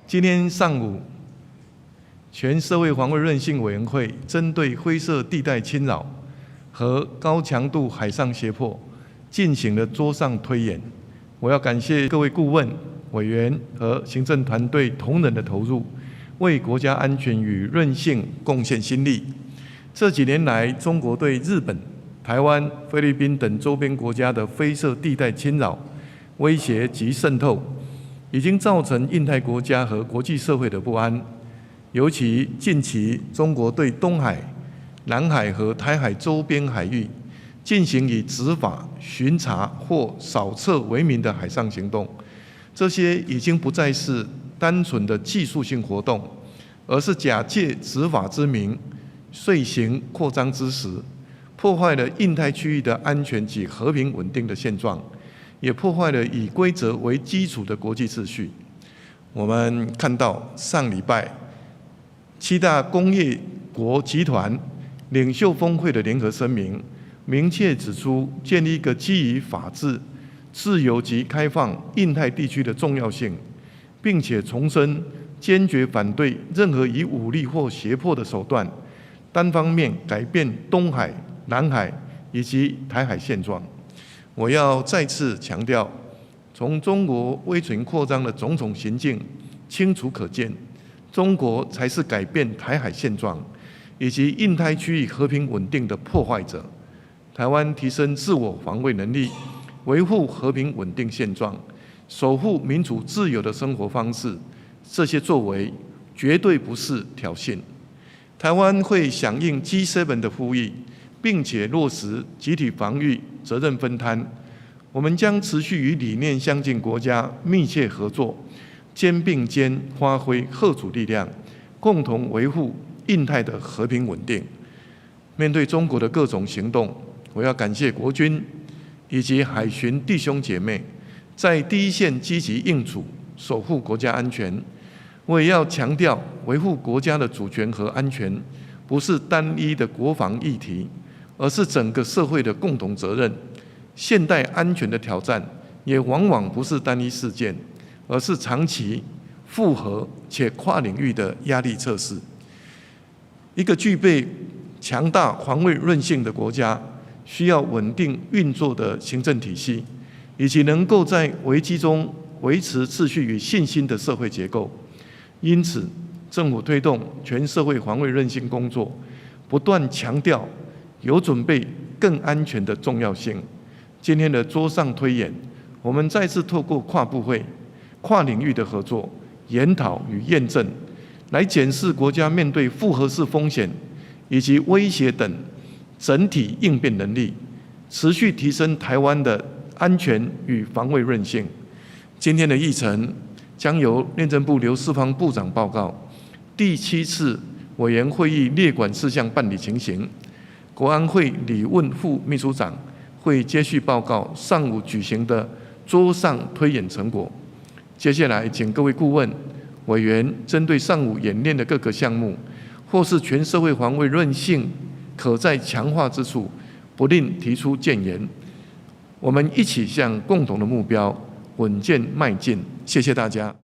今天上午，全社會防衛韌性委員會針對灰色地帶侵擾和高強度海上脅迫進行了桌上推演。我要感謝各位顧問、委員和行政團隊同仁的投入，為國家安全與韌性貢獻心力。這幾年來，中國對日本、台灣、菲律賓等周邊國家的灰色地帶侵擾、威脅及滲透，已經造成印太國家和國際社會的不安。尤其近期，中國對東海、南海和台海周邊海域進行以執法、巡查或掃測為名的海上行動，這些已經不再是單純的技術性活動，而是假借執法之名，遂行擴張之實，破壞了印太區域的安全及和平穩定的現狀，也破壞了以規則為基礎的國際秩序。我們看到上禮拜7大工業國集團領袖峰會的聯合聲明，明確指出建立一個基於法治、自由及開放印太地區的重要性，並且重申堅決反對任何以武力或脅迫的手段單方面改變東海、南海以及台海現狀。我要再次強調，從中國威權擴張的種種行徑清楚可見，中國才是改變台海現狀以及印太區域和平穩定的破壞者。台灣提升自我防衛能力，維護和平穩定現狀，守護民主自由的生活方式，這些作為絕對不是挑釁。台灣會響應 G7 的呼籲，並且落實集體防禦責任分攤。我們將持續與理念相近國家密切合作，肩並肩發揮嚇阻力量，共同維護印太的和平穩定。面對中國的各種行動，我要感謝國軍以及海巡弟兄姐妹在第一線積極應處，守護國家安全。我也要強調，維護國家的主權和安全不是單一的國防議題，而是整個社會的共同責任。現代安全的挑戰也往往不是單一事件，而是長期、複合且跨領域的壓力測試。一個具備強大防衛韌性的國家，需要穩定運作的行政體系，以及能夠在危機中維持秩序與信心的社會結構。因此，政府推動全社會防衛韌性工作，不斷強調有準備更安全的重要性。今天的桌上推演，我們再次透過跨部會、跨領域的合作、研討與驗證，來檢視國家面對複合式風險以及威脅等整體應變能力，持續提升台灣的安全與防衛韌性。今天的議程將由內政部劉世芳部長報告第7次委員會議列管事項辦理情形，國安會李問副秘書長會接續報告上午舉行的桌上推演成果。接下來，請各位顧問、委員針對上午演練的各個項目，或是全社會防衛韌性可再強化之處，不吝提出建言。我們一起向共同的目標穩健邁進。謝謝大家。